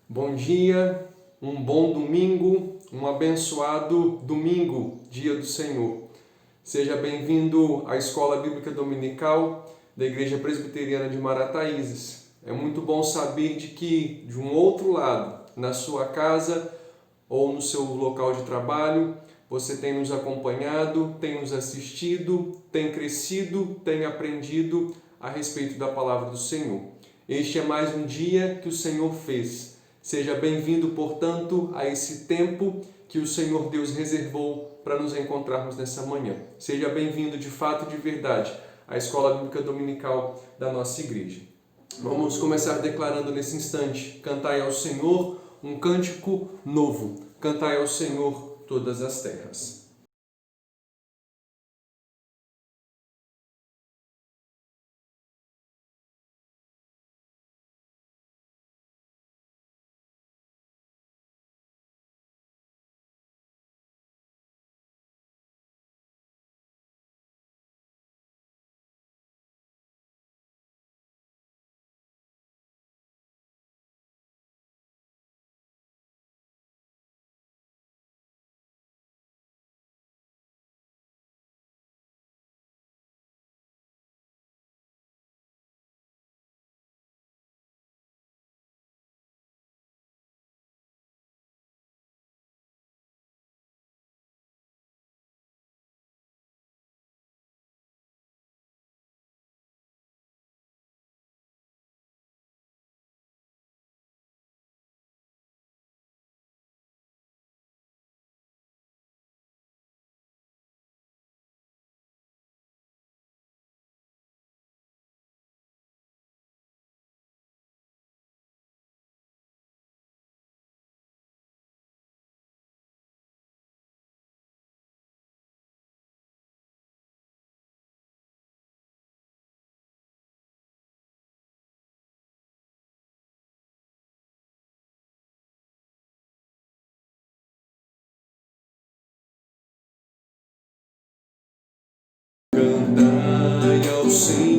Bom dia, um bom domingo, um abençoado domingo, dia do Senhor. Seja bem-vindo à Escola Bíblica Dominical da Igreja Presbiteriana de Marataízes. É muito bom saber de que, de um outro lado, na sua casa ou no seu local de trabalho, você tem nos acompanhado, tem nos assistido, tem crescido, tem aprendido a respeito da Palavra do Senhor. Este é mais um dia que o Senhor fez. Seja bem-vindo, portanto, a esse tempo que o Senhor Deus reservou para nos encontrarmos nessa manhã. Seja bem-vindo, de fato e de verdade, à Escola Bíblica Dominical da nossa igreja. Vamos começar declarando nesse instante: cantai ao Senhor um cântico novo. Cantai ao Senhor todas as terras. Cantai ao Senhor.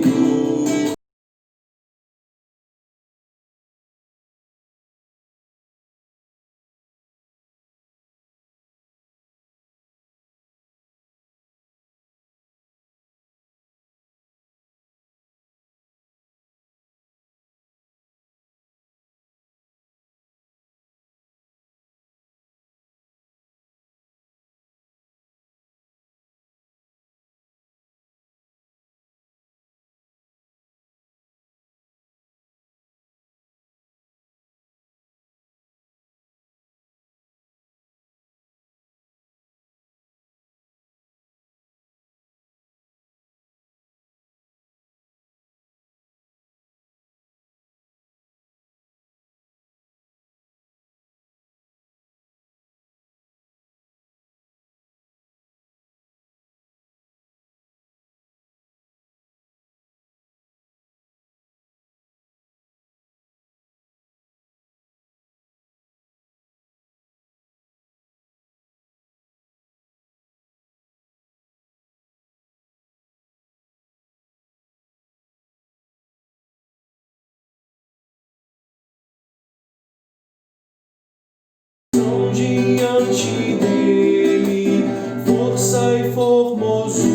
Diante dele, força e formosura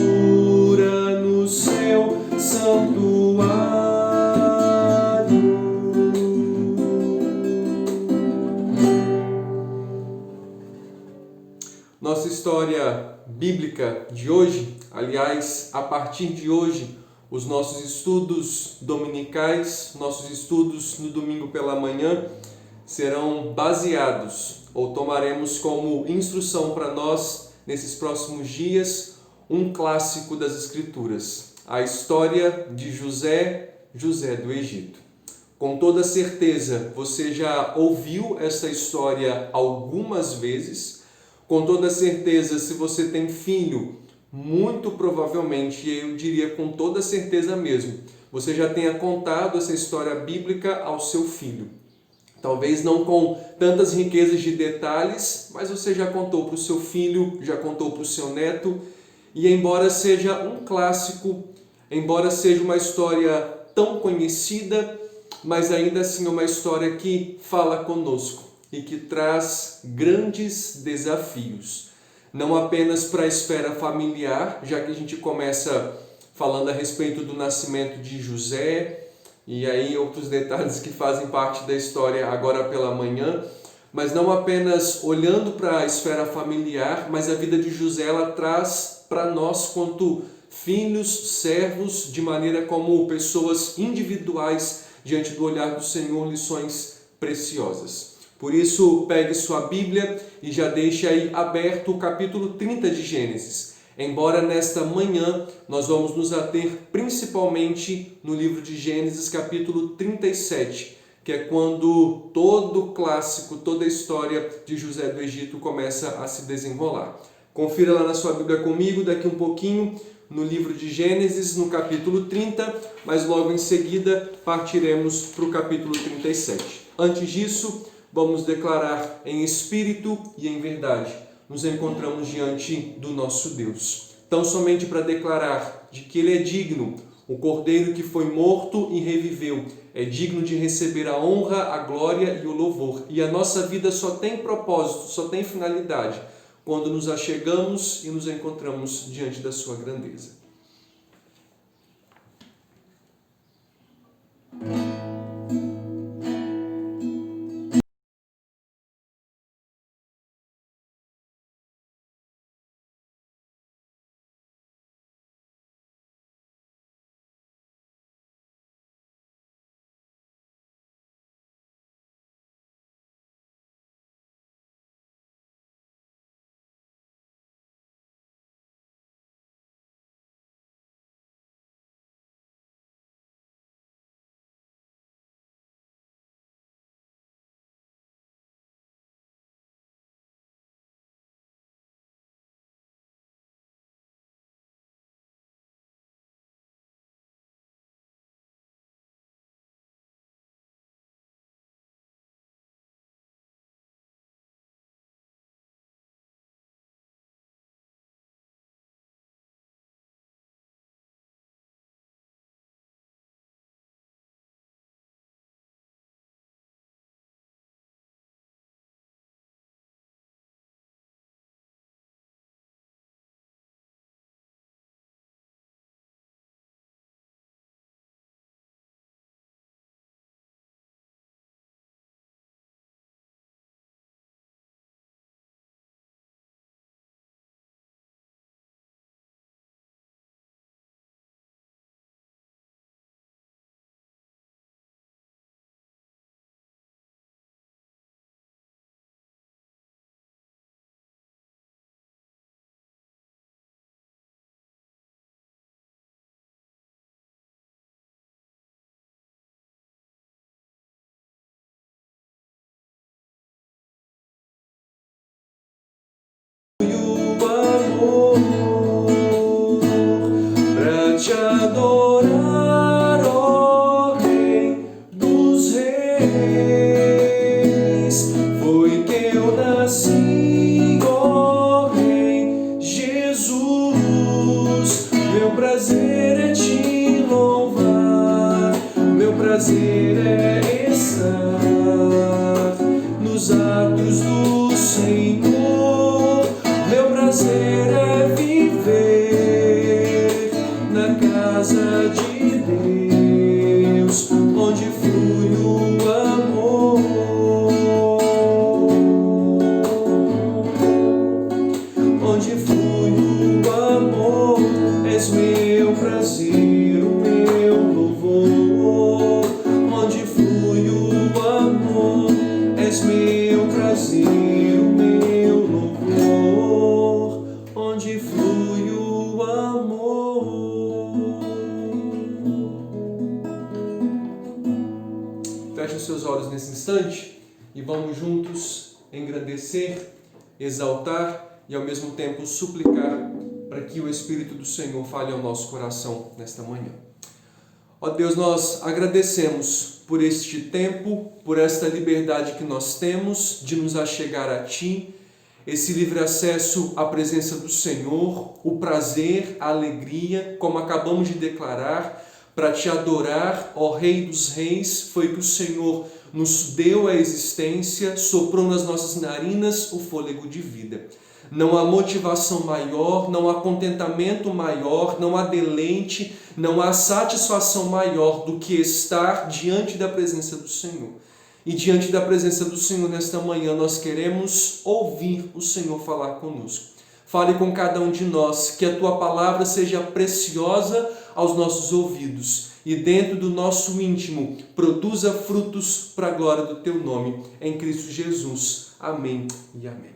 no seu santuário. Nossa história bíblica de hoje, aliás, a partir de hoje, os nossos estudos dominicais, nossos estudos no domingo pela manhã, serão baseados, ou tomaremos como instrução para nós, nesses próximos dias, um clássico das Escrituras, a história de José do Egito. Com toda certeza, você já ouviu essa história algumas vezes. Com toda certeza, se você tem filho, muito provavelmente, e eu diria com toda certeza mesmo, você já tenha contado essa história bíblica ao seu filho. Talvez não com tantas riquezas de detalhes, mas você já contou para o seu filho, já contou para o seu neto. E embora seja um clássico, embora seja uma história tão conhecida, mas ainda assim é uma história que fala conosco e que traz grandes desafios. Não apenas para a esfera familiar, já que a gente começa falando a respeito do nascimento de José, e aí outros detalhes que fazem parte da história agora pela manhã, mas não apenas olhando para a esfera familiar, mas a vida de José ela traz para nós quanto filhos, servos, de maneira como pessoas individuais diante do olhar do Senhor, lições preciosas. Por isso, pegue sua Bíblia e já deixe aí aberto o capítulo 30 de Gênesis. Embora nesta manhã nós vamos nos ater principalmente no livro de Gênesis, capítulo 37, que é quando todo o clássico, toda a história de José do Egito começa a se desenrolar. Confira lá na sua Bíblia comigo, daqui um pouquinho, no livro de Gênesis, no capítulo 30, mas logo em seguida partiremos para o capítulo 37. Antes disso, vamos declarar em espírito e em verdade. Nos encontramos diante do nosso Deus. Tão somente para declarar de que Ele é digno, o Cordeiro que foi morto e reviveu, é digno de receber a honra, a glória e o louvor. E a nossa vida só tem propósito, só tem finalidade, quando nos achegamos e nos encontramos diante da sua grandeza. Te adorar, ó Rei dos Reis, foi que eu nasci, ó Rei Jesus. Meu prazer é te louvar, meu prazer é estar nos atos do Senhor, meu prazer é viver na casa de Deus, onde flui o amor, onde flui o amor. És meu prazer, o meu louvor, onde flui o amor. És meu prazer, o meu louvor, onde flui o amor. Feche os seus olhos nesse instante e vamos juntos engrandecer, exaltar e ao mesmo tempo suplicar para que o Espírito do Senhor fale ao nosso coração nesta manhã. Ó Deus, nós agradecemos por este tempo, por esta liberdade que nós temos de nos achegar a Ti, esse livre acesso à presença do Senhor, o prazer, a alegria, como acabamos de declarar, Para te adorar, ó Rei dos Reis, foi que o Senhor nos deu a existência, soprou nas nossas narinas o fôlego de vida. Não há motivação maior, não há contentamento maior, não há deleite, não há satisfação maior do que estar diante da presença do Senhor. E diante da presença do Senhor nesta manhã nós queremos ouvir o Senhor falar conosco. Fale com cada um de nós, que a Tua palavra seja preciosa aos nossos ouvidos e dentro do nosso íntimo produza frutos para a glória do Teu nome, em Cristo Jesus. Amém e amém.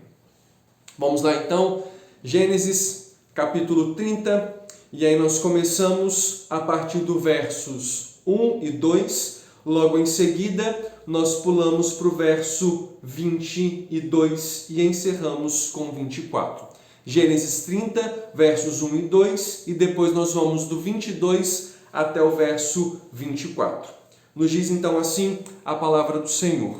Vamos lá então, Gênesis capítulo 30, e aí nós começamos a partir do versos 1 e 2, logo em seguida nós pulamos para o verso 22 e encerramos com 24. Gênesis 30, versos 1 e 2, e depois nós vamos do 22 até o verso 24. Nos diz então assim a palavra do Senhor.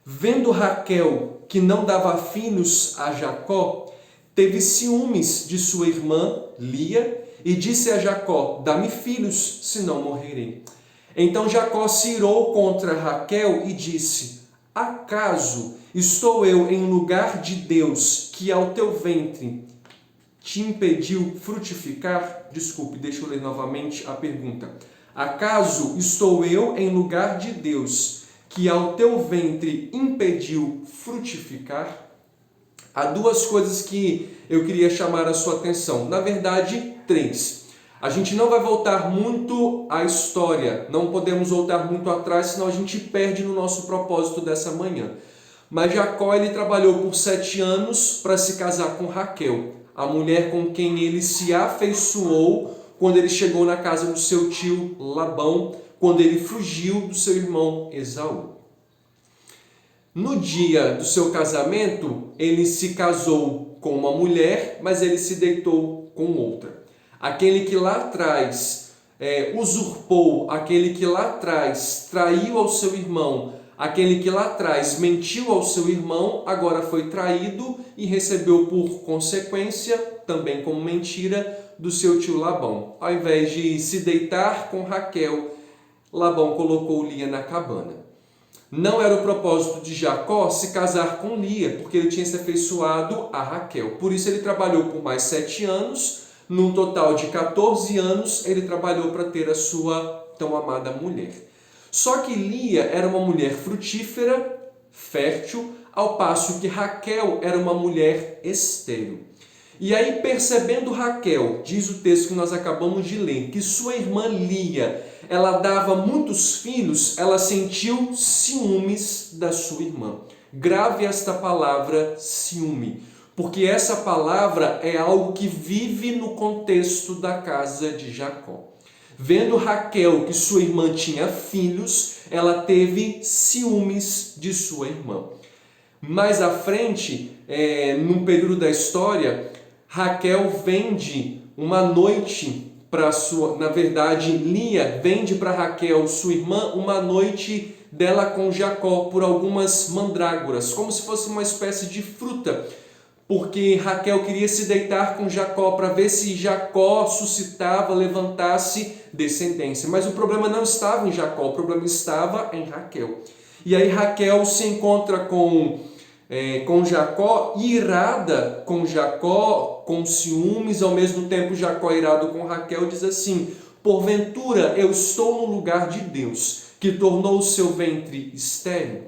Vendo Raquel que não dava filhos a Jacó, teve ciúmes de sua irmã Lia e disse a Jacó: dá-me filhos, senão morrerei. Então Jacó se irou contra Raquel e disse: acaso estou eu em lugar de Deus que ao teu ventre te impediu frutificar? Desculpe, deixa eu ler novamente a pergunta. Acaso estou eu em lugar de Deus que ao teu ventre impediu frutificar? Há duas coisas que eu queria chamar a sua atenção. Na verdade, três. A gente não vai voltar muito à história, não podemos voltar muito atrás, senão a gente perde no nosso propósito dessa manhã. Mas Jacó ele trabalhou por 7 anos para se casar com Raquel, a mulher com quem ele se afeiçoou quando ele chegou na casa do seu tio Labão, quando ele fugiu do seu irmão Esaú. No dia do seu casamento, ele se casou com uma mulher, mas ele se deitou com outra. Aquele que lá atrás usurpou, aquele que lá atrás traiu ao seu irmão, aquele que lá atrás mentiu ao seu irmão, agora foi traído e recebeu por consequência, também como mentira, do seu tio Labão. Ao invés de se deitar com Raquel, Labão colocou Lia na cabana. Não era o propósito de Jacó se casar com Lia, porque ele tinha se afeiçoado a Raquel. Por isso ele trabalhou por mais 7 anos, num total de 14 anos, ele trabalhou para ter a sua tão amada mulher. Só que Lia era uma mulher frutífera, fértil, ao passo que Raquel era uma mulher estéril. E aí, percebendo Raquel, diz o texto que nós acabamos de ler, que sua irmã Lia, ela dava muitos filhos, ela sentiu ciúmes da sua irmã. Grave esta palavra ciúme, porque essa palavra é algo que vive no contexto da casa de Jacó. Vendo Raquel que sua irmã tinha filhos, ela teve ciúmes de sua irmã. Mais à frente, num período da história, Raquel vende uma noite para sua... Na verdade, Lia vende para Raquel, sua irmã, uma noite dela com Jacó por algumas mandrágoras, como se fosse uma espécie de fruta, porque Raquel queria se deitar com Jacó para ver se Jacó suscitava, levantasse descendência. Mas o problema não estava em Jacó, o problema estava em Raquel. E aí Raquel se encontra com Jacó, irada com Jacó, com ciúmes, ao mesmo tempo Jacó irado com Raquel, diz assim: porventura eu estou no lugar de Deus, que tornou o seu ventre estéril.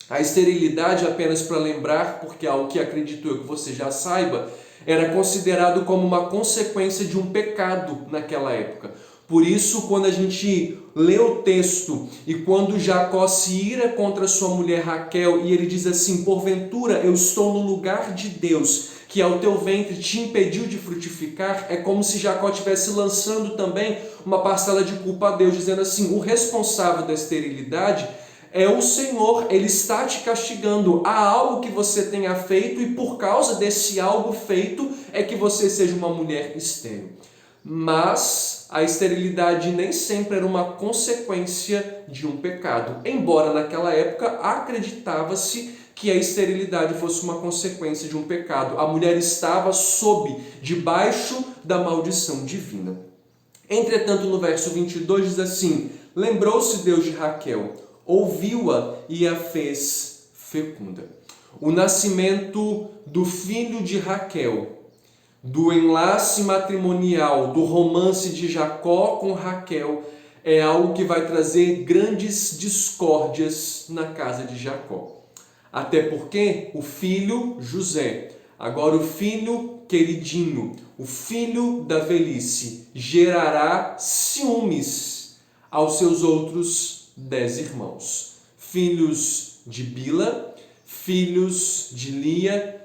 A esterilidade, apenas para lembrar, porque é algo que acredito eu que você já saiba, era considerado como uma consequência de um pecado naquela época. Por isso, quando a gente lê o texto e quando Jacó se ira contra sua mulher Raquel e ele diz assim: porventura eu estou no lugar de Deus, que ao teu ventre te impediu de frutificar, é como se Jacó estivesse lançando também uma parcela de culpa a Deus, dizendo assim: o responsável da esterilidade é o Senhor, Ele está te castigando. Há algo que você tenha feito e por causa desse algo feito é que você seja uma mulher estéril. Mas a esterilidade nem sempre era uma consequência de um pecado. Embora naquela época acreditava-se que a esterilidade fosse uma consequência de um pecado. A mulher estava debaixo da maldição divina. Entretanto, no verso 22 diz assim: lembrou-se Deus de Raquel, ouviu-a e a fez fecunda. O nascimento do filho de Raquel, do enlace matrimonial, do romance de Jacó com Raquel, é algo que vai trazer grandes discórdias na casa de Jacó. Até porque o filho José, agora o filho queridinho, o filho da velhice, gerará ciúmes aos seus outros 10 irmãos. Filhos de Bila, filhos de Lia,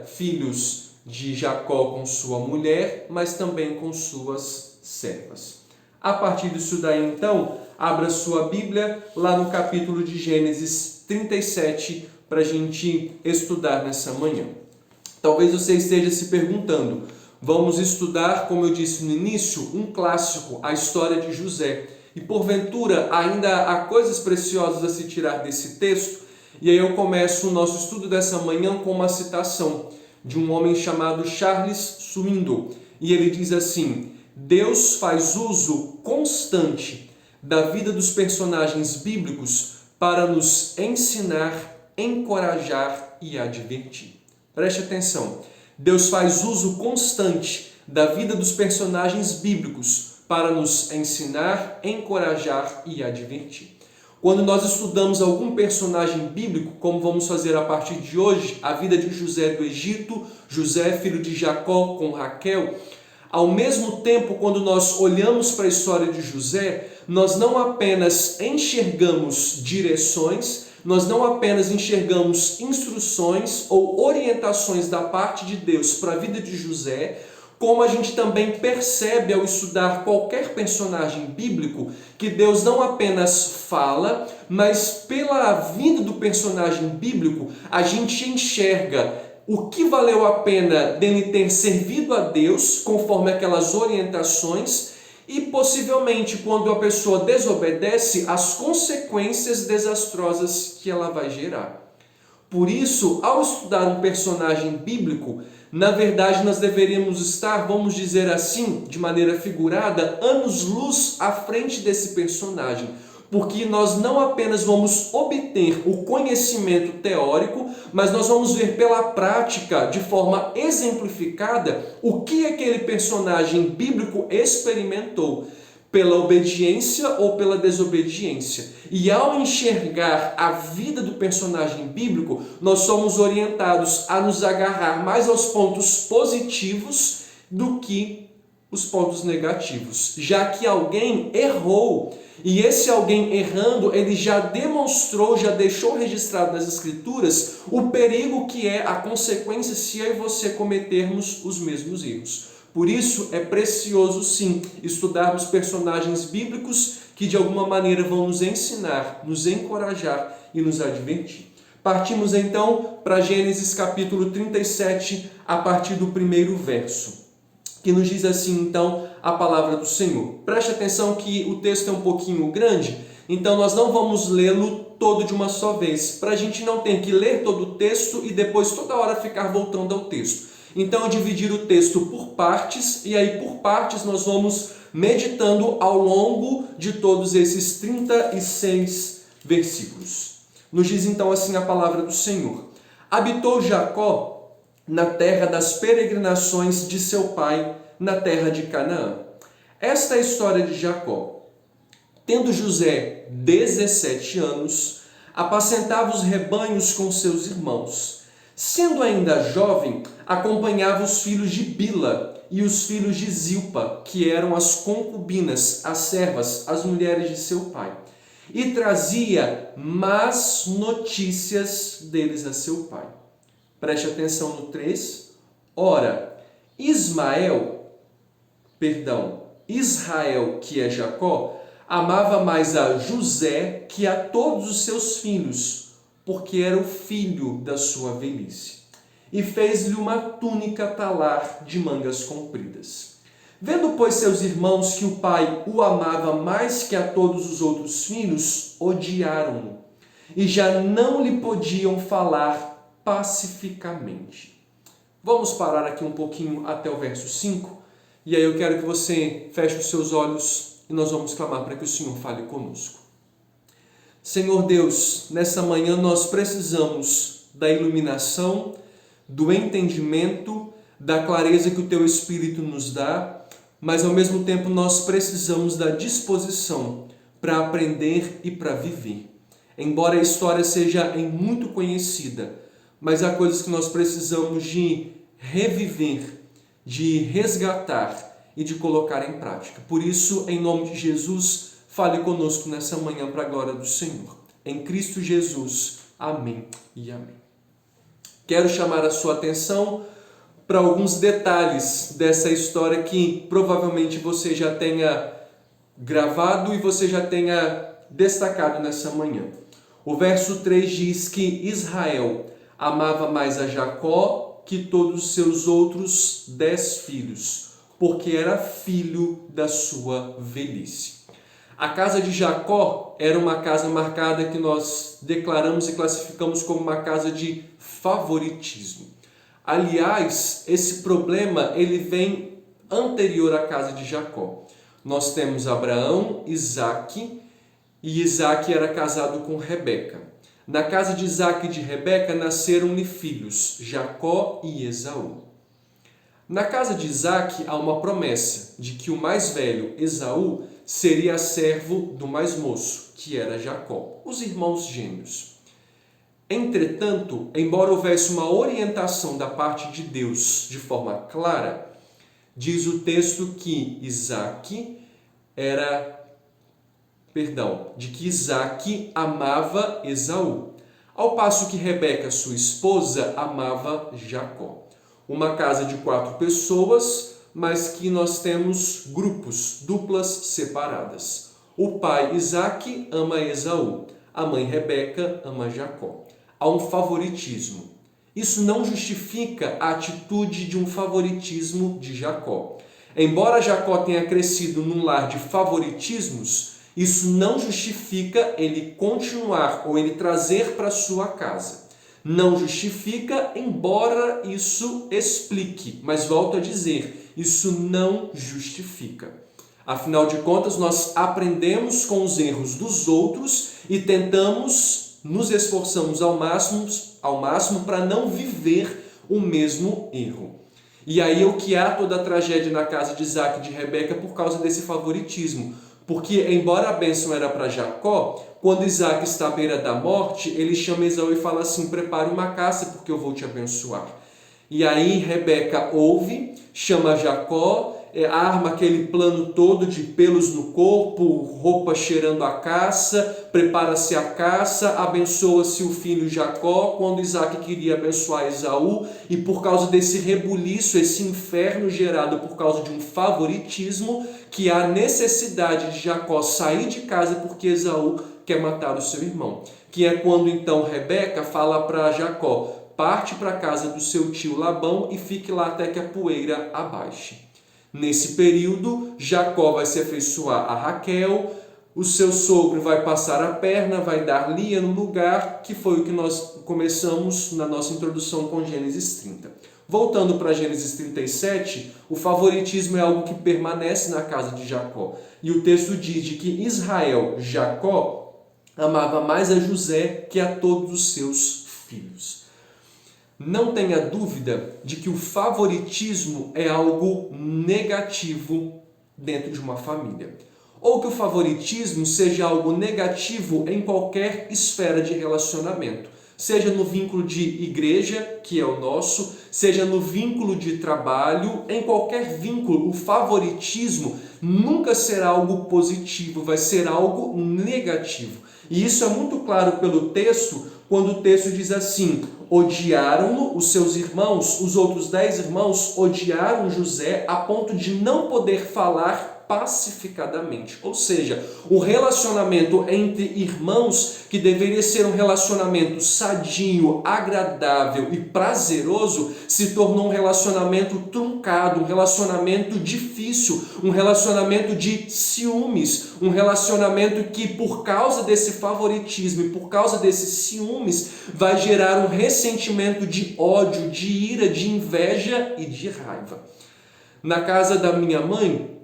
filhos de Jacó com sua mulher, mas também com suas servas. A partir disso daí, então, abra sua Bíblia lá no capítulo de Gênesis 37 para a gente estudar nessa manhã. Talvez você esteja se perguntando, vamos estudar, como eu disse no início, um clássico, a história de José. E porventura ainda há coisas preciosas a se tirar desse texto. E aí eu começo o nosso estudo dessa manhã com uma citação de um homem chamado Charles Swindoll. E ele diz assim: Deus faz uso constante da vida dos personagens bíblicos para nos ensinar, encorajar e advertir. Preste atenção. Deus faz uso constante da vida dos personagens bíblicos para nos ensinar, encorajar e advertir. Quando nós estudamos algum personagem bíblico, como vamos fazer a partir de hoje, a vida de José do Egito, José, filho de Jacó com Raquel, ao mesmo tempo, quando nós olhamos para a história de José, nós não apenas enxergamos direções, nós não apenas enxergamos instruções ou orientações da parte de Deus para a vida de José, como a gente também percebe ao estudar qualquer personagem bíblico que Deus não apenas fala, mas pela vida do personagem bíblico a gente enxerga o que valeu a pena dele ter servido a Deus conforme aquelas orientações e possivelmente quando a pessoa desobedece, as consequências desastrosas que ela vai gerar. Por isso, ao estudar um personagem bíblico, na verdade nós deveríamos estar, vamos dizer assim, de maneira figurada, anos-luz à frente desse personagem. Porque nós não apenas vamos obter o conhecimento teórico, mas nós vamos ver pela prática, de forma exemplificada, o que aquele personagem bíblico experimentou, pela obediência ou pela desobediência. E ao enxergar a vida do personagem bíblico, nós somos orientados a nos agarrar mais aos pontos positivos do que os pontos negativos, já que alguém errou. E esse alguém errando, ele já demonstrou, já deixou registrado nas Escrituras o perigo que é a consequência se eu e você cometermos os mesmos erros. Por isso é precioso sim estudarmos personagens bíblicos que de alguma maneira vão nos ensinar, nos encorajar e nos advertir. Partimos então para Gênesis capítulo 37, a partir do primeiro verso, que nos diz assim então a palavra do Senhor. Preste atenção que o texto é um pouquinho grande, então nós não vamos lê-lo todo de uma só vez, para a gente não ter que ler todo o texto e depois toda hora ficar voltando ao texto. Então eu dividir o texto por partes, e aí por partes nós vamos meditando ao longo de todos esses 36 versículos. Nos diz então assim a palavra do Senhor: habitou Jacó na terra das peregrinações de seu pai, na terra de Canaã. Esta é a história de Jacó. Tendo José 17 anos, apacentava os rebanhos com seus irmãos. Sendo ainda jovem, acompanhava os filhos de Bila e os filhos de Zilpa, que eram as concubinas, as servas, as mulheres de seu pai, e trazia más notícias deles a seu pai. Preste atenção no 3. Ora, Israel, que é Jacó, amava mais a José que a todos os seus filhos, porque era o filho da sua velhice. E fez-lhe uma túnica talar de mangas compridas. Vendo, pois, seus irmãos que o pai o amava mais que a todos os outros filhos, odiaram-no, e já não lhe podiam falar pacificamente. Vamos parar aqui um pouquinho até o verso 5, E aí eu quero que você feche os seus olhos e nós vamos clamar para que o Senhor fale conosco. Senhor Deus, nessa manhã nós precisamos da iluminação, do entendimento, da clareza que o Teu Espírito nos dá, mas ao mesmo tempo nós precisamos da disposição para aprender e para viver. Embora a história seja muito conhecida, mas há coisas que nós precisamos de reviver, de resgatar e de colocar em prática. Por isso, em nome de Jesus, fale conosco nessa manhã para a glória do Senhor. Em Cristo Jesus. Amém e amém. Quero chamar a sua atenção para alguns detalhes dessa história que provavelmente você já tenha gravado e você já tenha destacado nessa manhã. O verso 3 diz que Israel amava mais a Jacó que todos os seus outros 10 filhos, porque era filho da sua velhice. A casa de Jacó era uma casa marcada que nós declaramos e classificamos como uma casa de favoritismo. Aliás, esse problema ele vem anterior à casa de Jacó. Nós temos Abraão, Isaque, e Isaque era casado com Rebeca. Na casa de Isaque e de Rebeca nasceram-lhe filhos, Jacó e Esaú. Na casa de Isaque há uma promessa de que o mais velho, Esaú, seria servo do mais moço, que era Jacó, os irmãos gêmeos. Entretanto, embora houvesse uma orientação da parte de Deus de forma clara, diz o texto que Isaque amava Esaú, ao passo que Rebeca, sua esposa, amava Jacó. Uma casa de 4 pessoas, mas que nós temos grupos, duplas separadas. O pai Isaque ama Esaú, a mãe Rebeca ama Jacó. Há um favoritismo. Isso não justifica a atitude de um favoritismo de Jacó. Embora Jacó tenha crescido num lar de favoritismos, isso não justifica ele continuar ou ele trazer para sua casa. Não justifica, embora isso explique. Mas volto a dizer, isso não justifica. Afinal de contas, nós aprendemos com os erros dos outros e nos esforçamos ao máximo para não viver o mesmo erro. E aí o que há toda a tragédia na casa de Isaque e de Rebeca por causa desse favoritismo. Porque, embora a bênção era para Jacó, quando Isaque está à beira da morte, ele chama Esaú e fala assim: prepare uma caça porque eu vou te abençoar. E aí Rebeca ouve, chama Jacó, arma aquele plano todo de pelos no corpo, roupa cheirando a caça, prepara-se a caça, abençoa-se o filho Jacó, quando Isaque queria abençoar Esaú, e por causa desse rebuliço, esse inferno gerado por causa de um favoritismo, que há necessidade de Jacó sair de casa porque Esaú quer matar o seu irmão. Que é quando então Rebeca fala para Jacó: parte para a casa do seu tio Labão e fique lá até que a poeira abaixe. Nesse período, Jacó vai se afeiçoar a Raquel, o seu sogro vai passar a perna, vai dar Lia no lugar, que foi o que nós começamos na nossa introdução com Gênesis 30. Voltando para Gênesis 37, o favoritismo é algo que permanece na casa de Jacó. E o texto diz de que Israel, Jacó, amava mais a José que a todos os seus filhos. Não tenha dúvida de que o favoritismo é algo negativo dentro de uma família. Ou que o favoritismo seja algo negativo em qualquer esfera de relacionamento. Seja no vínculo de igreja, que é o nosso, seja no vínculo de trabalho, em qualquer vínculo, o favoritismo nunca será algo positivo, vai ser algo negativo. E isso é muito claro pelo texto, quando o texto diz assim: odiaram-no os seus irmãos, os outros 10 irmãos odiaram José a ponto de não poder falar pacificadamente. Ou seja, o relacionamento entre irmãos, que deveria ser um relacionamento sadio, agradável e prazeroso, se tornou um relacionamento truncado, um relacionamento difícil, um relacionamento de ciúmes, um relacionamento que, por causa desse favoritismo e por causa desses ciúmes, vai gerar um ressentimento de ódio, de ira, de inveja e de raiva. Na casa da minha mãe,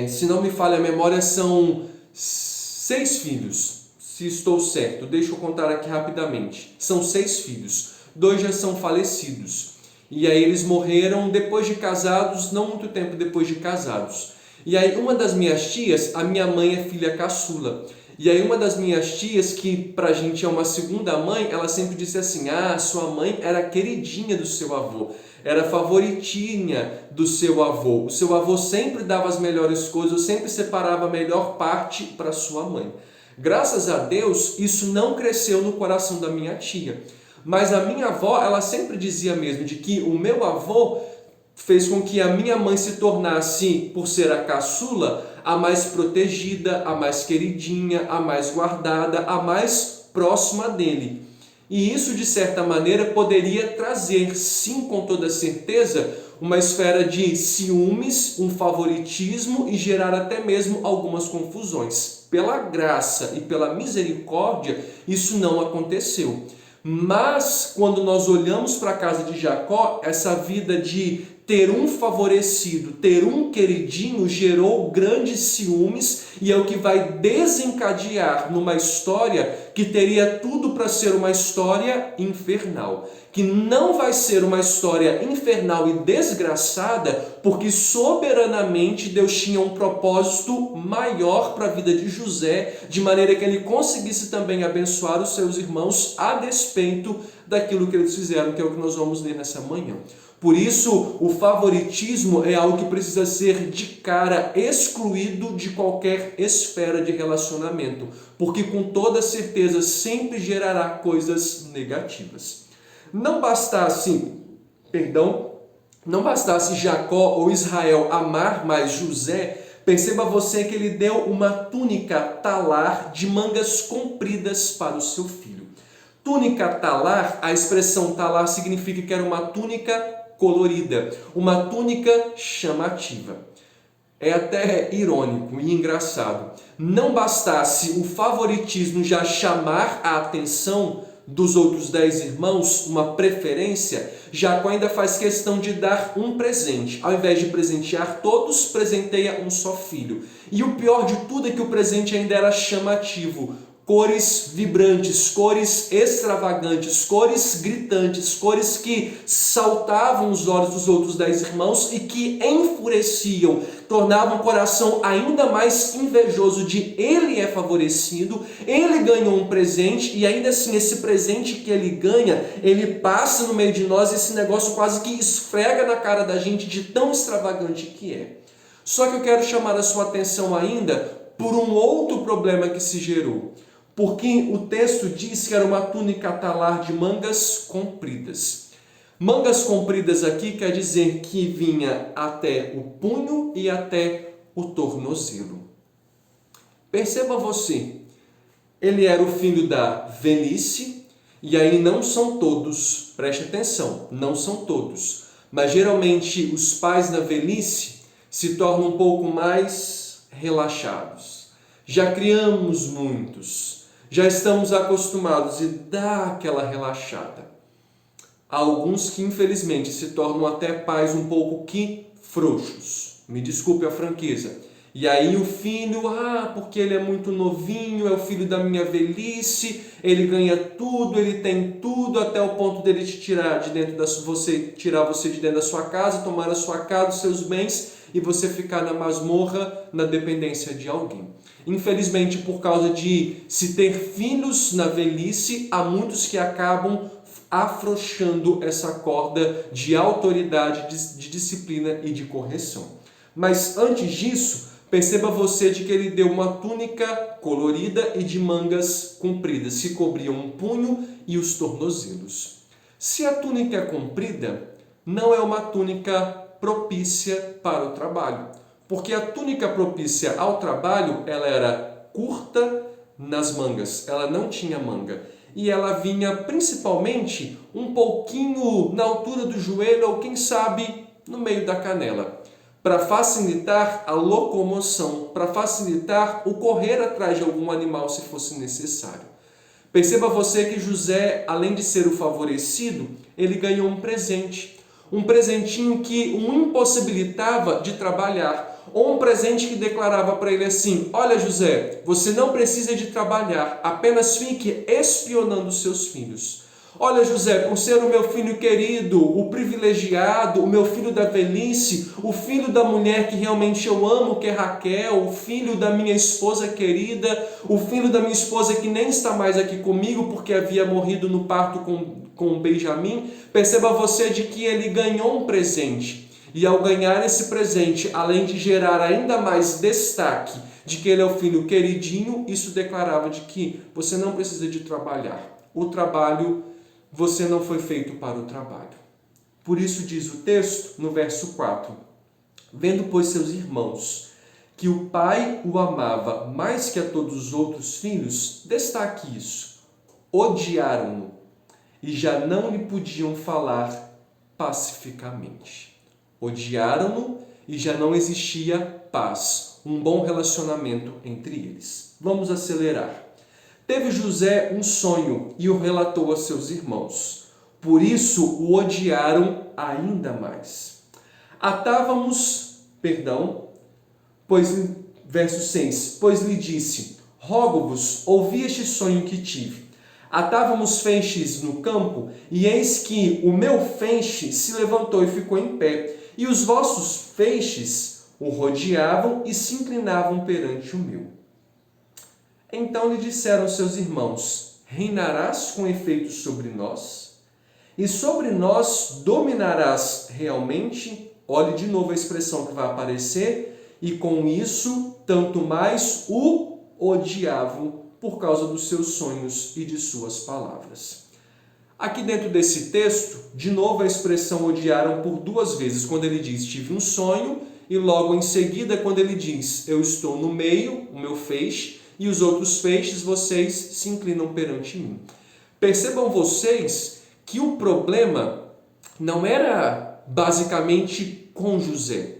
se não me falha a memória, são 6 filhos, se estou certo. Deixa eu contar aqui rapidamente. São 6 filhos, 2 já são falecidos. E aí eles morreram depois de casados, não muito tempo depois de casados. E aí uma das minhas tias, a minha mãe é filha caçula. E aí uma das minhas tias, que pra gente é uma segunda mãe, ela sempre disse assim: ah, sua mãe era queridinha do seu avô, era favoritinha do seu avô. O seu avô sempre dava as melhores coisas, sempre separava a melhor parte para sua mãe. Graças a Deus, isso não cresceu no coração da minha tia. Mas a minha avó, ela sempre dizia mesmo de que o meu avô fez com que a minha mãe se tornasse, por ser a caçula, a mais protegida, a mais queridinha, a mais guardada, a mais próxima dele. E isso, de certa maneira, poderia trazer, sim, com toda certeza, uma esfera de ciúmes, um favoritismo e gerar até mesmo algumas confusões. Pela graça e pela misericórdia, isso não aconteceu. Mas, quando nós olhamos para a casa de Jacó, essa vida de ter um favorecido, ter um queridinho, gerou grandes ciúmes e é o que vai desencadear numa história que teria tudo para ser uma história infernal. Que não vai ser uma história infernal e desgraçada, porque soberanamente Deus tinha um propósito maior para a vida de José, de maneira que ele conseguisse também abençoar os seus irmãos a despeito daquilo que eles fizeram, que é o que nós vamos ler nessa manhã. Por isso, o favoritismo é algo que precisa ser de cara excluído de qualquer esfera de relacionamento, porque com toda certeza sempre gerará coisas negativas. Não bastasse Jacó ou Israel amar mais José, perceba você que ele deu uma túnica talar de mangas compridas para o seu filho. Túnica talar, a expressão talar significa que era uma túnica colorida, uma túnica chamativa. É até irônico e engraçado. Não bastasse o favoritismo já chamar a atenção dos outros 10 irmãos, uma preferência, Jacó ainda faz questão de dar um presente. Ao invés de presentear todos, presenteia um só filho. E o pior de tudo é que o presente ainda era chamativo. Cores vibrantes, cores extravagantes, cores gritantes, cores que saltavam os olhos dos outros 10 irmãos e que enfureciam, tornavam o coração ainda mais invejoso de ele é favorecido, ele ganhou um presente e ainda assim esse presente que ele ganha, ele passa no meio de nós e esse negócio quase que esfrega na cara da gente de tão extravagante que é. Só que eu quero chamar a sua atenção ainda por um outro problema que se gerou. Porque o texto diz que era uma túnica talar de mangas compridas. Mangas compridas aqui quer dizer que vinha até o punho e até o tornozelo. Perceba você, ele era o filho da velhice, e aí não são todos, preste atenção, não são todos, mas geralmente os pais na velhice se tornam um pouco mais relaxados. Já criamos muitos, já estamos acostumados e dá aquela relaxada. Há alguns que infelizmente se tornam até pais um pouco que frouxos. Me desculpe a franqueza. E aí o filho, porque ele é muito novinho, é o filho da minha velhice, ele ganha tudo, ele tem tudo, até o ponto dele te tirar de dentro tirar você de dentro da sua casa, tomar a sua casa, os seus bens, e você ficar na masmorra, na dependência de alguém. Infelizmente, por causa de se ter filhos na velhice, há muitos que acabam afrouxando essa corda de autoridade, de disciplina e de correção. Mas antes disso, perceba você de que ele deu uma túnica colorida e de mangas compridas, que cobriam um punho e os tornozelos. Se a túnica é comprida, não é uma túnica propícia para o trabalho, porque a túnica propícia ao trabalho, ela era curta nas mangas, ela não tinha manga, e ela vinha principalmente um pouquinho na altura do joelho, ou quem sabe no meio da canela, para facilitar a locomoção, para facilitar o correr atrás de algum animal se fosse necessário. Perceba você que José, além de ser o favorecido, ele ganhou um presente. um presentinho que o impossibilitava de trabalhar, ou um presente que declarava para ele assim: olha, José, você não precisa de trabalhar, apenas fique espionando seus filhos. Olha, José, por ser o meu filho querido, o privilegiado, o meu filho da velhice, o filho da mulher que realmente eu amo, que é Raquel, o filho da minha esposa querida, o filho da minha esposa que nem está mais aqui comigo porque havia morrido no parto com Benjamim, perceba você de que ele ganhou um presente. E ao ganhar esse presente, além de gerar ainda mais destaque de que ele é o filho queridinho, isso declarava de que você não precisa de trabalhar. O trabalho, você não foi feito para o trabalho. Por isso diz o texto, no verso 4, vendo, pois, seus irmãos, que o pai o amava mais que a todos os outros filhos, destaque isso, odiaram-no e já não lhe podiam falar pacificamente. Odiaram-no e já não existia paz, um bom relacionamento entre eles. Vamos acelerar. Teve José um sonho e o relatou a seus irmãos. Por isso o odiaram ainda mais. Verso 6, pois lhe disse, rogo-vos, ouvi este sonho que tive. Atávamos feixes no campo, e eis que o meu feixe se levantou e ficou em pé, e os vossos feixes o rodeavam e se inclinavam perante o meu. Então lhe disseram seus irmãos, reinarás com efeito sobre nós? E sobre nós dominarás realmente? Olhe de novo a expressão que vai aparecer, e com isso, tanto mais o odiavam por causa dos seus sonhos e de suas palavras. Aqui dentro desse texto, de novo a expressão odiaram por duas vezes, quando ele diz, tive um sonho, e logo em seguida, quando ele diz, eu estou no meio, o meu feixe, e os outros feixes, vocês se inclinam perante mim. Percebam vocês que o problema não era basicamente com José,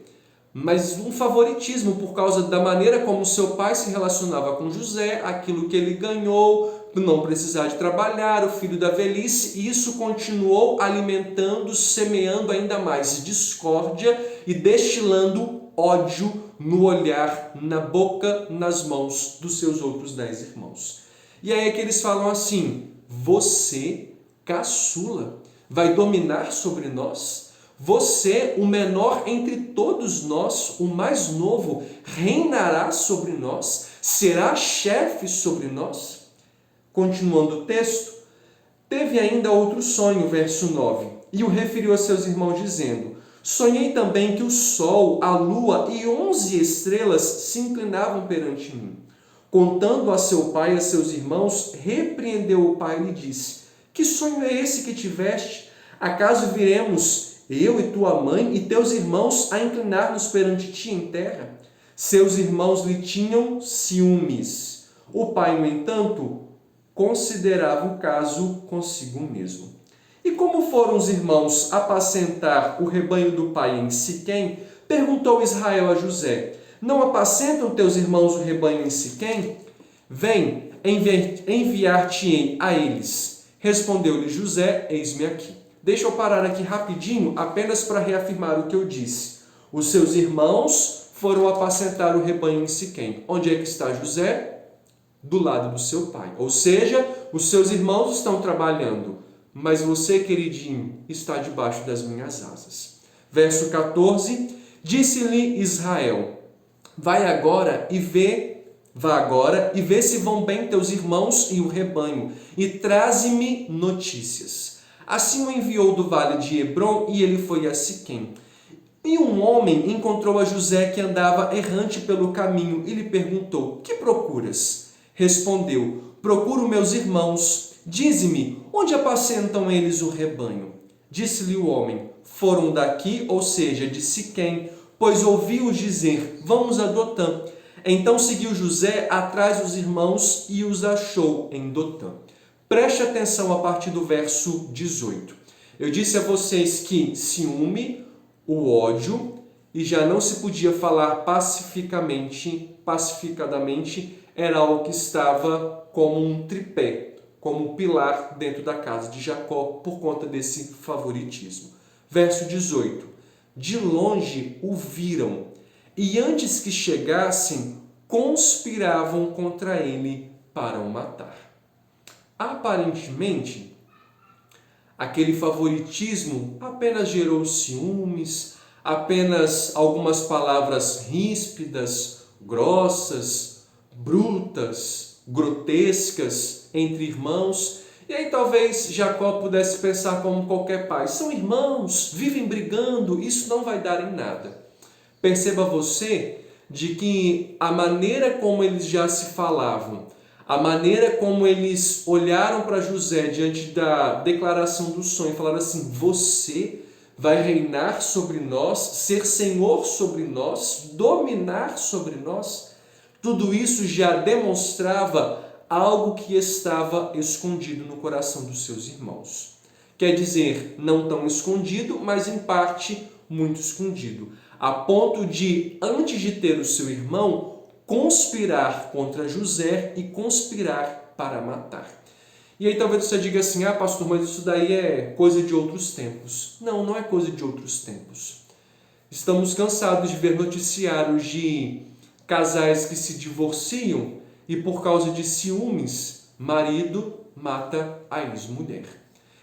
mas um favoritismo por causa da maneira como seu pai se relacionava com José, aquilo que ele ganhou, não precisar de trabalhar, o filho da velhice, e isso continuou alimentando, semeando ainda mais discórdia e destilando ódio no olhar, na boca, nas mãos dos seus outros 10 irmãos. E aí é que eles falam assim, você, caçula, vai dominar sobre nós? Você, o menor entre todos nós, o mais novo, reinará sobre nós? Será chefe sobre nós? Continuando o texto, teve ainda outro sonho, verso 9, e o referiu a seus irmãos dizendo, sonhei também que o sol, a lua e 11 estrelas se inclinavam perante mim. Contando a seu pai e a seus irmãos, repreendeu o pai e lhe disse, que sonho é esse que tiveste? Acaso viremos eu e tua mãe e teus irmãos a inclinar-nos perante ti em terra? Seus irmãos lhe tinham ciúmes. O pai, no entanto, considerava o caso consigo mesmo. E como foram os irmãos apacentar o rebanho do pai em Siquém, perguntou Israel a José, não apacentam teus irmãos o rebanho em Siquém? Vem, enviar-te-ei a eles. Respondeu-lhe José, eis-me aqui. Deixa eu parar aqui rapidinho, apenas para reafirmar o que eu disse. Os seus irmãos foram apacentar o rebanho em Siquém. Onde é que está José? Do lado do seu pai. Ou seja, os seus irmãos estão trabalhando, mas você, queridinho, está debaixo das minhas asas. Verso 14, disse-lhe Israel, vá agora e vê se vão bem teus irmãos e o rebanho, e traze-me notícias. Assim o enviou do vale de Hebrom, e ele foi a Siquém. E um homem encontrou a José que andava errante pelo caminho, e lhe perguntou, que procuras? Respondeu, procuro meus irmãos. Dize-me, onde apacentam eles o rebanho? Disse-lhe o homem, foram daqui, ou seja, de Siquém, pois ouvi-os dizer, vamos a Dotã. Então seguiu José atrás dos irmãos e os achou em Dotã. Preste atenção a partir do verso 18. Eu disse a vocês que ciúme, o ódio, e já não se podia falar pacificadamente, era algo que estava como um tripé, como um pilar dentro da casa de Jacó, por conta desse favoritismo. Verso 18. De longe o viram, e antes que chegassem, conspiravam contra ele para o matar. Aparentemente, aquele favoritismo apenas gerou ciúmes, apenas algumas palavras ríspidas, grossas, brutas, grotescas entre irmãos. E aí talvez Jacó pudesse pensar como qualquer pai: são irmãos, vivem brigando, isso não vai dar em nada. Perceba você de que a maneira como eles já se falavam, a maneira como eles olharam para José diante da declaração do sonho, falaram assim: você vai reinar sobre nós, ser senhor sobre nós, dominar sobre nós. Tudo isso já demonstrava algo que estava escondido no coração dos seus irmãos. Quer dizer, não tão escondido, mas em parte muito escondido. A ponto de, antes de ter o seu irmão, conspirar contra José e conspirar para matar. E aí talvez você diga assim: ah, pastor, mas isso daí é coisa de outros tempos. Não, não é coisa de outros tempos. Estamos cansados de ver noticiários de casais que se divorciam e por causa de ciúmes, marido mata a ex-mulher.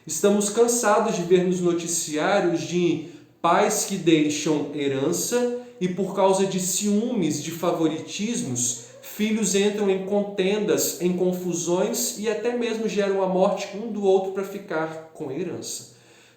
Estamos cansados de ver nos noticiários de pais que deixam herança e por causa de ciúmes, de favoritismos, filhos entram em contendas, em confusões e até mesmo geram a morte um do outro para ficar com a herança.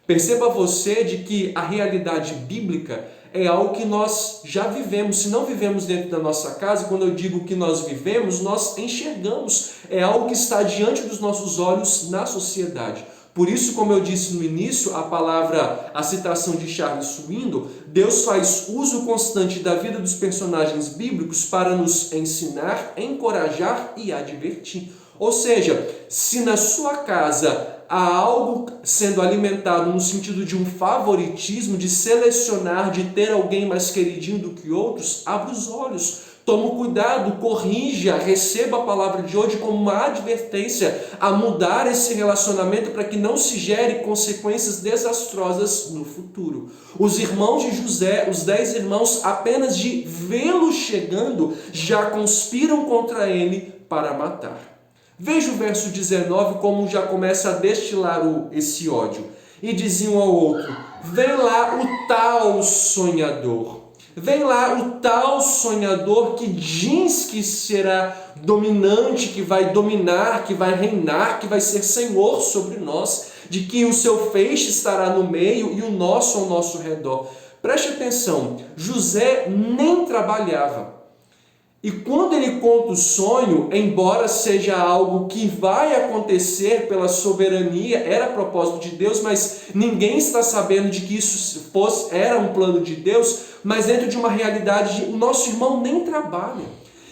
Perceba você de que a realidade bíblica é algo que nós já vivemos. Se não vivemos dentro da nossa casa, quando eu digo que nós vivemos, nós enxergamos. É algo que está diante dos nossos olhos na sociedade. Por isso, como eu disse no início, a citação de Charles Swindoll, Deus faz uso constante da vida dos personagens bíblicos para nos ensinar, encorajar e advertir. Ou seja, se na sua casa há algo sendo alimentado no sentido de um favoritismo, de selecionar, de ter alguém mais queridinho do que outros, abra os olhos. Toma cuidado, corrija, receba a palavra de hoje como uma advertência a mudar esse relacionamento para que não se gere consequências desastrosas no futuro. Os irmãos de José, os 10 irmãos, apenas de vê-lo chegando, já conspiram contra ele para matar. Veja o verso 19 como já começa a destilar esse ódio. E diziam ao outro: vem lá o tal sonhador. Vem lá o tal sonhador que diz que será dominante, que vai dominar, que vai reinar, que vai ser senhor sobre nós, de que o seu feixe estará no meio e o nosso ao nosso redor. Preste atenção, José nem trabalhava. E quando ele conta o sonho, embora seja algo que vai acontecer pela soberania, era propósito de Deus, mas ninguém está sabendo de que isso era um plano de Deus, mas dentro de uma realidade de o nosso irmão nem trabalha.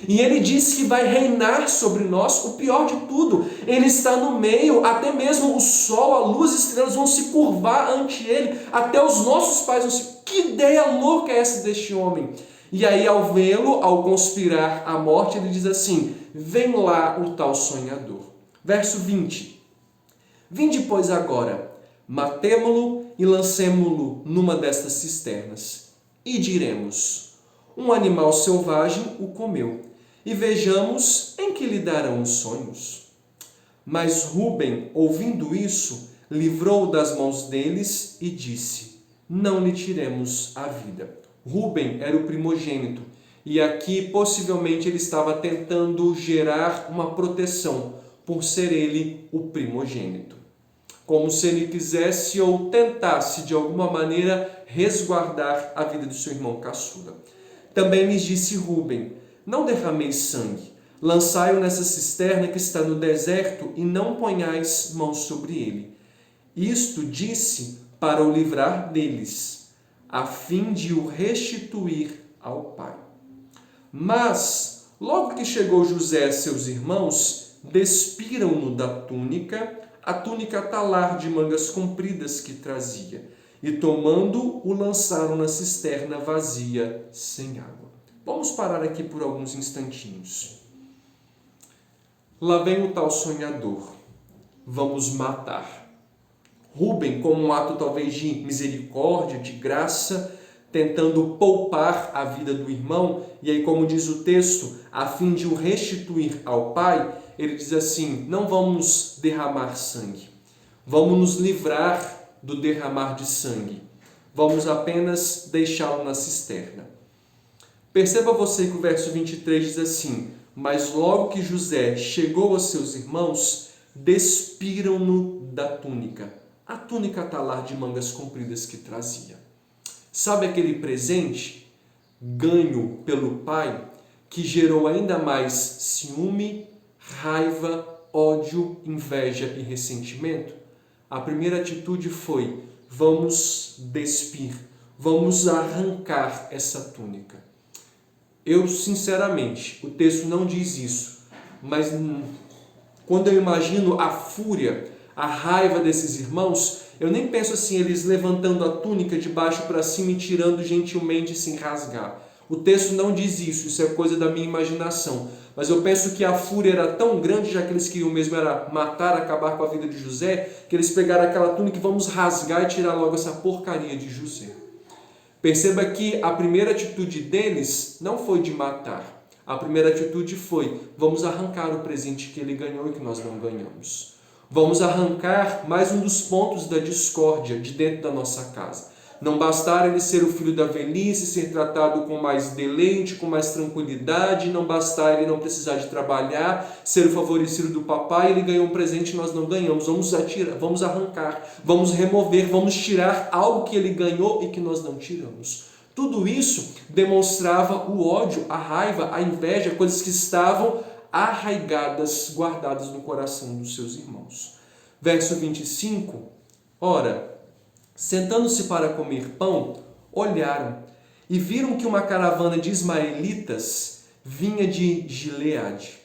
E ele diz que vai reinar sobre nós. O pior de tudo, ele está no meio, até mesmo o sol, a luz, as estrelas vão se curvar ante ele, até os nossos pais vão se... Que ideia louca é essa deste homem? E aí, ao vê-lo, ao conspirar a morte, ele diz assim: vem lá o tal sonhador. Verso 20. Vinde, pois, agora, matemo-lo e lancemo-lo numa destas cisternas. E diremos: um animal selvagem o comeu, e vejamos em que lhe darão os sonhos. Mas Rúben, ouvindo isso, livrou-o das mãos deles e disse: não lhe tiremos a vida. Rúben era o primogênito, e aqui possivelmente ele estava tentando gerar uma proteção, por ser ele o primogênito. Como se ele quisesse ou tentasse de alguma maneira resguardar a vida do seu irmão caçula. Também lhes disse Rúben: não derrameis sangue, lançai-o nessa cisterna que está no deserto e não ponhais mãos sobre ele. Isto disse para o livrar deles, a fim de o restituir ao pai. Mas, logo que chegou José a seus irmãos, despiram-no da túnica, a túnica talar de mangas compridas que trazia, e tomando-o, o lançaram na cisterna vazia, sem água. Vamos parar aqui por alguns instantinhos. Lá vem o tal sonhador. Vamos matar. Rúben, como um ato talvez de misericórdia, de graça, tentando poupar a vida do irmão, e aí, como diz o texto, a fim de o restituir ao pai, ele diz assim: não vamos derramar sangue, vamos nos livrar do derramar de sangue, vamos apenas deixá-lo na cisterna. Perceba você que o verso 23 diz assim: mas logo que José chegou aos seus irmãos, despiram-no da túnica, a túnica talar de mangas compridas que trazia. Sabe aquele presente ganho pelo pai que gerou ainda mais ciúme, raiva, ódio, inveja e ressentimento? A primeira atitude foi: vamos despir, vamos arrancar essa túnica. Eu, sinceramente, o texto não diz isso, mas quando eu imagino a fúria, a raiva desses irmãos, eu nem penso assim, eles levantando a túnica de baixo para cima e tirando gentilmente sem rasgar. O texto não diz isso, isso é coisa da minha imaginação. Mas eu penso que a fúria era tão grande, já que eles queriam mesmo era matar, acabar com a vida de José, que eles pegaram aquela túnica e vamos rasgar e tirar logo essa porcaria de José. Perceba que a primeira atitude deles não foi de matar. A primeira atitude foi: vamos arrancar o presente que ele ganhou e que nós não ganhamos. Vamos arrancar mais um dos pontos da discórdia de dentro da nossa casa. Não bastar ele ser o filho da velhice, ser tratado com mais deleite, com mais tranquilidade, não bastar ele não precisar de trabalhar, ser o favorecido do papai, ele ganhou um presente e nós não ganhamos. Vamos arrancar, vamos remover, vamos tirar algo que ele ganhou e que nós não tiramos. Tudo isso demonstrava o ódio, a raiva, a inveja, coisas que estavam arraigadas, guardadas no coração dos seus irmãos. Verso 25, ora, sentando-se para comer pão, olharam e viram que uma caravana de ismaelitas vinha de Gileade.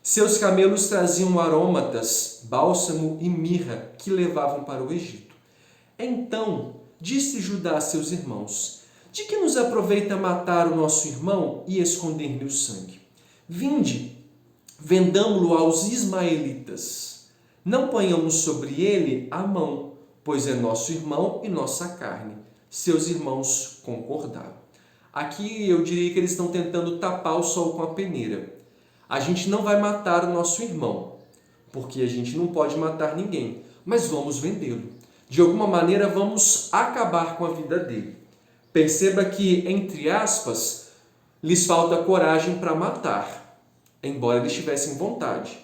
Seus camelos traziam aromatas, bálsamo e mirra que levavam para o Egito. Então disse Judá a seus irmãos: de que nos aproveita matar o nosso irmão e esconder-lhe o sangue? Vinde, vendamo-lo aos ismaelitas. Não ponhamos sobre ele a mão, pois é nosso irmão e nossa carne. Seus irmãos concordaram. Aqui eu diria que eles estão tentando tapar o sol com a peneira. A gente não vai matar o nosso irmão, porque a gente não pode matar ninguém, mas vamos vendê-lo. De alguma maneira vamos acabar com a vida dele. Perceba que, entre aspas, lhes falta coragem para matar, embora eles tivessem vontade.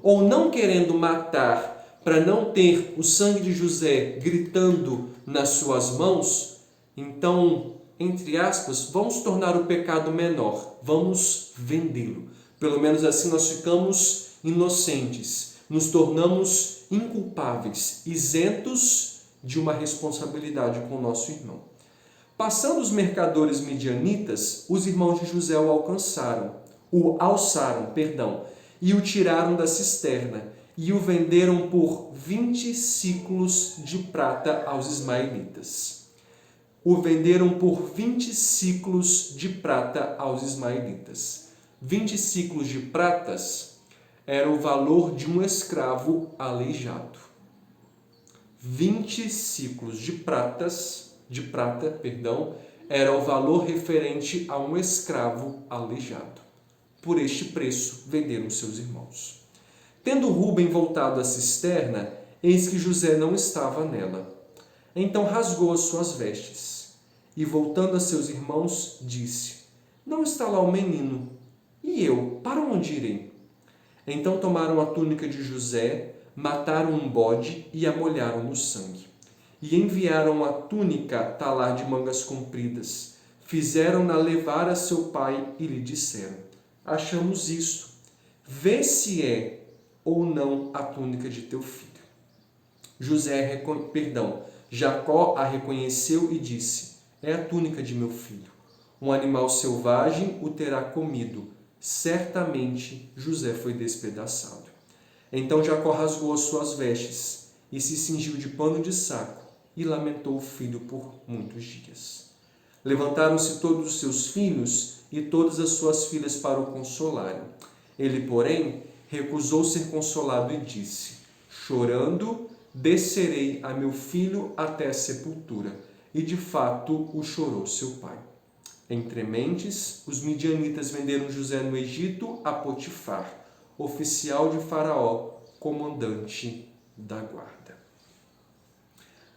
Ou não querendo matar para não ter o sangue de José gritando nas suas mãos, então, entre aspas, vamos tornar o pecado menor, vamos vendê-lo. Pelo menos assim nós ficamos inocentes, nos tornamos inculpáveis, isentos de uma responsabilidade com o nosso irmão. Passando os mercadores midianitas, os irmãos de José o alçaram, e o tiraram da cisterna, e o venderam por 20 ciclos de prata aos ismaelitas. O venderam por 20 ciclos de prata aos ismaelitas. 20 ciclos de pratas era o valor de um escravo aleijado. 20 ciclos de prata, era o valor referente a um escravo aleijado. Por este preço venderam seus irmãos. Tendo Rúben voltado à cisterna, eis que José não estava nela. Então rasgou as suas vestes e, voltando a seus irmãos, disse: não está lá o menino. E eu, para onde irei? Então tomaram a túnica de José, mataram um bode e a molharam no sangue. E enviaram a túnica talar de mangas compridas. Fizeram-na levar a seu pai e lhe disseram: achamos isto. Vê se é ou não a túnica de teu filho. Jacó a reconheceu e disse: é a túnica de meu filho. Um animal selvagem o terá comido. Certamente José foi despedaçado. Então Jacó rasgou as suas vestes e se cingiu de pano de saco e lamentou o filho por muitos dias. Levantaram-se todos os seus filhos e todas as suas filhas para o consolarem. Ele, porém, recusou ser consolado e disse: chorando, descerei a meu filho até a sepultura. E de fato o chorou seu pai. Entre mentes, os midianitas venderam José no Egito a Potifar, oficial de Faraó, comandante da guarda.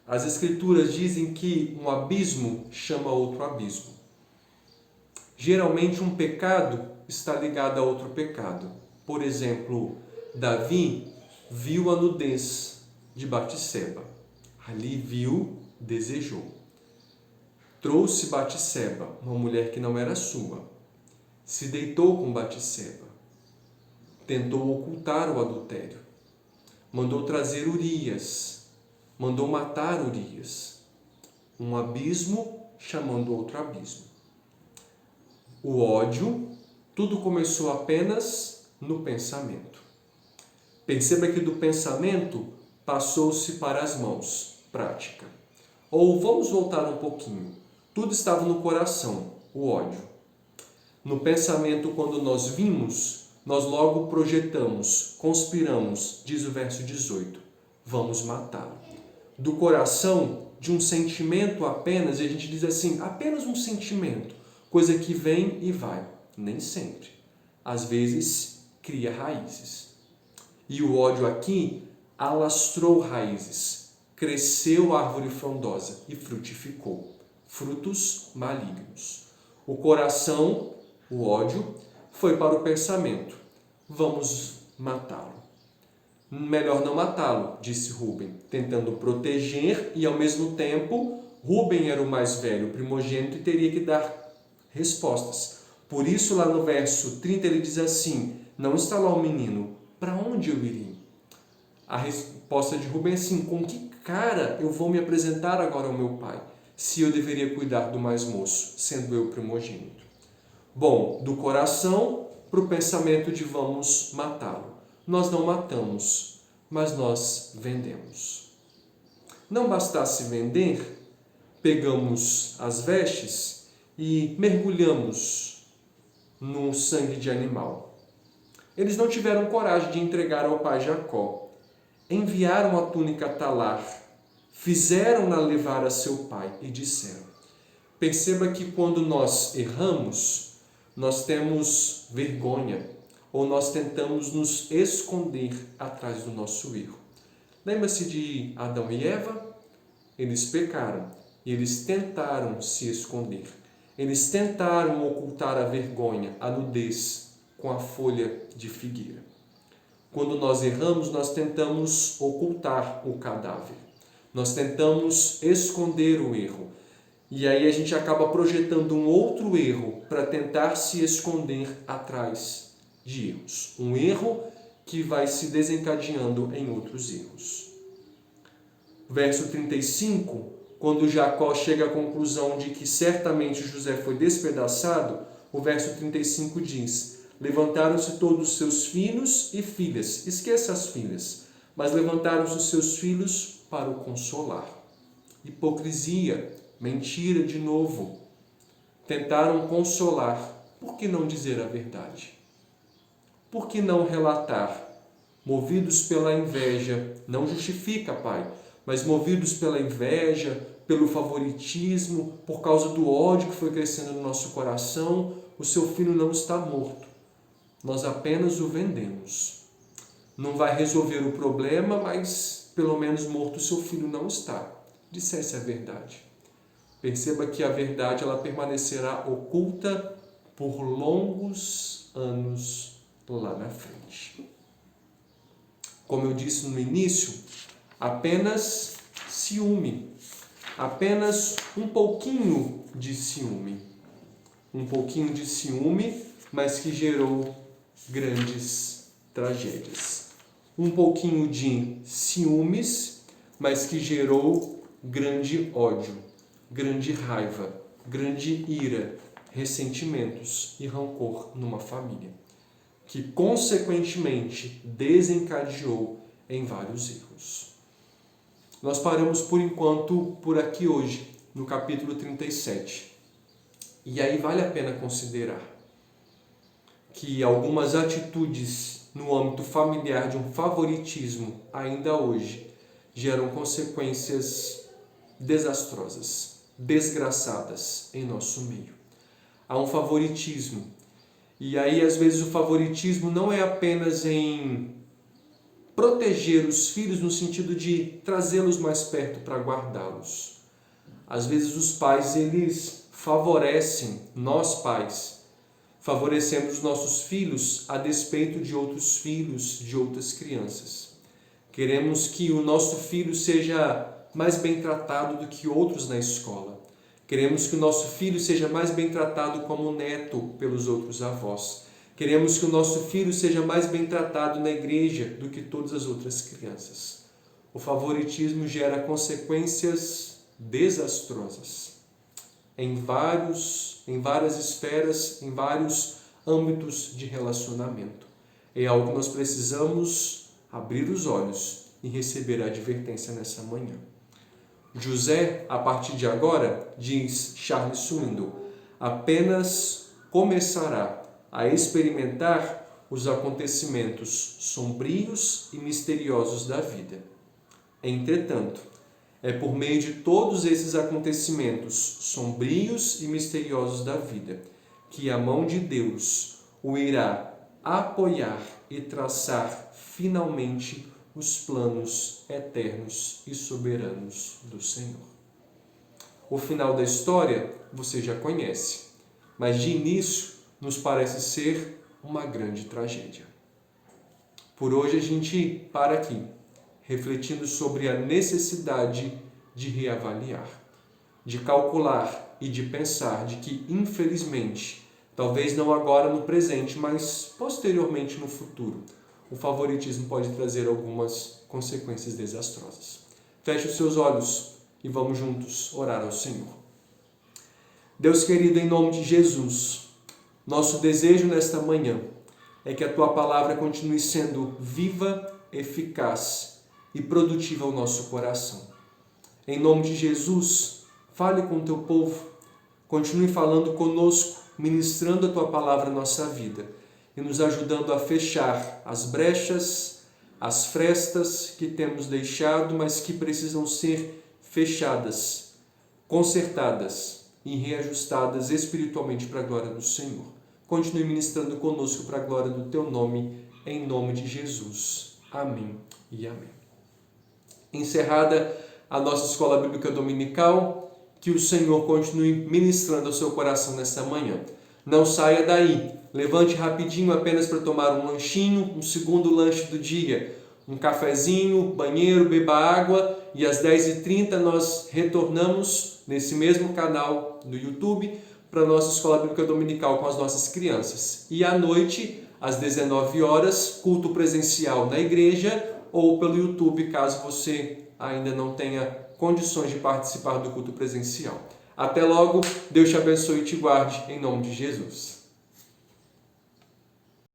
As Escrituras dizem que um abismo chama outro abismo. Geralmente um pecado está ligado a outro pecado. Por exemplo, Davi viu a nudez de Batseba. Ali viu, desejou. Trouxe Batseba, uma mulher que não era sua. Se deitou com Batseba. Tentou ocultar o adultério. Mandou trazer Urias. Mandou matar Urias. Um abismo chamando outro abismo. O ódio, tudo começou apenas no pensamento. Perceba que do pensamento passou-se para as mãos, prática. Ou vamos voltar um pouquinho. Tudo estava no coração, o ódio. No pensamento, quando nós vimos, nós logo projetamos, conspiramos, diz o verso 18. Vamos matá-lo. Do coração, de um sentimento apenas, e a gente diz assim, apenas um sentimento, coisa que vem e vai. Nem sempre. Às vezes, cria raízes. E o ódio aqui alastrou raízes, cresceu árvore frondosa e frutificou. Frutos malignos. O coração, o ódio, foi para o pensamento. Vamos matá-lo. Melhor não matá-lo, disse Rúben, tentando proteger e ao mesmo tempo, Rúben era o mais velho, o primogênito, e teria que dar respostas. Por isso, lá no verso 30, ele diz assim, não está lá o menino, para onde eu iria? A resposta de Rúben é assim, com que cara eu vou me apresentar agora ao meu pai, se eu deveria cuidar do mais moço, sendo eu primogênito? Bom, do coração para o pensamento de vamos matá-lo. Nós não matamos, mas nós vendemos. Não bastasse vender, pegamos as vestes e mergulhamos no sangue de animal. Eles não tiveram coragem de entregar ao pai Jacó. Enviaram a túnica talar, fizeram-na levar a seu pai e disseram. Perceba que quando nós erramos, nós temos vergonha ou nós tentamos nos esconder atrás do nosso erro. Lembra-se de Adão e Eva? Eles pecaram e eles tentaram se esconder. Eles tentaram ocultar a vergonha, a nudez, com a folha de figueira. Quando nós erramos, nós tentamos ocultar o cadáver. Nós tentamos esconder o erro. E aí a gente acaba projetando um outro erro para tentar se esconder atrás de erros. Um erro que vai se desencadeando em outros erros. Verso 35, quando Jacó chega à conclusão de que certamente José foi despedaçado, o verso 35 diz, levantaram-se todos os seus filhos e filhas, esqueça as filhas, mas levantaram-se os seus filhos para o consolar. Hipocrisia, mentira de novo. Tentaram consolar, por que não dizer a verdade? Por que não relatar? Movidos pela inveja, não justifica, pai, mas movidos pela inveja, pelo favoritismo, por causa do ódio que foi crescendo no nosso coração, o seu filho não está morto. Nós apenas o vendemos. Não vai resolver o problema, mas pelo menos morto o seu filho não está. Dissesse a verdade. Perceba que a verdade ela permanecerá oculta por longos anos lá na frente. Como eu disse no início, apenas ciúme. Apenas um pouquinho de ciúme. Um pouquinho de ciúme, mas que gerou grandes tragédias. Um pouquinho de ciúmes, mas que gerou grande ódio, grande raiva, grande ira, ressentimentos e rancor numa família, que consequentemente desencadeou em vários erros. Nós paramos por enquanto por aqui hoje, no capítulo 37. E aí vale a pena considerar que algumas atitudes no âmbito familiar de um favoritismo ainda hoje geram consequências desastrosas, desgraçadas em nosso meio. Há um favoritismo. E aí, às vezes, o favoritismo não é apenas em proteger os filhos no sentido de trazê-los mais perto para guardá-los. Às vezes, os pais, eles favorecem, nós pais, favorecemos os nossos filhos a despeito de outros filhos, de outras crianças. Queremos que o nosso filho seja mais bem tratado do que outros na escola. Queremos que o nosso filho seja mais bem tratado como neto pelos outros avós. Queremos que o nosso filho seja mais bem tratado na igreja do que todas as outras crianças. O favoritismo gera consequências desastrosas em várias esferas, em vários âmbitos de relacionamento. É algo que nós precisamos abrir os olhos e receber a advertência nessa manhã. José, a partir de agora, diz Charles Swindoll, apenas começará a experimentar os acontecimentos sombrios e misteriosos da vida. Entretanto, é por meio de todos esses acontecimentos sombrios e misteriosos da vida que a mão de Deus o irá apoiar e traçar finalmente os planos eternos e soberanos do Senhor. O final da história você já conhece, mas de início nos parece ser uma grande tragédia. Por hoje a gente para aqui, refletindo sobre a necessidade de reavaliar, de calcular e de pensar de que, infelizmente, talvez não agora no presente, mas posteriormente no futuro, o favoritismo pode trazer algumas consequências desastrosas. Feche os seus olhos e vamos juntos orar ao Senhor. Deus querido, em nome de Jesus, nosso desejo nesta manhã é que a Tua palavra continue sendo viva, eficaz e produtiva ao nosso coração. Em nome de Jesus, fale com o Teu povo, continue falando conosco, ministrando a Tua palavra à nossa vida e nos ajudando a fechar as brechas, as frestas que temos deixado, mas que precisam ser fechadas, consertadas e reajustadas espiritualmente para a glória do Senhor. Continue ministrando conosco para a glória do Teu nome, em nome de Jesus. Amém e amém. Encerrada a nossa Escola Bíblica Dominical, que o Senhor continue ministrando ao seu coração nessa manhã. Não saia daí, levante rapidinho apenas para tomar um lanchinho, um segundo lanche do dia, um cafezinho, banheiro, beba água e às 10h30 nós retornamos nesse mesmo canal do YouTube para a nossa Escola Bíblica Dominical com as nossas crianças. E à noite, às 19 horas, culto presencial na igreja ou pelo YouTube, caso você ainda não tenha condições de participar do culto presencial. Até logo, Deus te abençoe e te guarde, em nome de Jesus.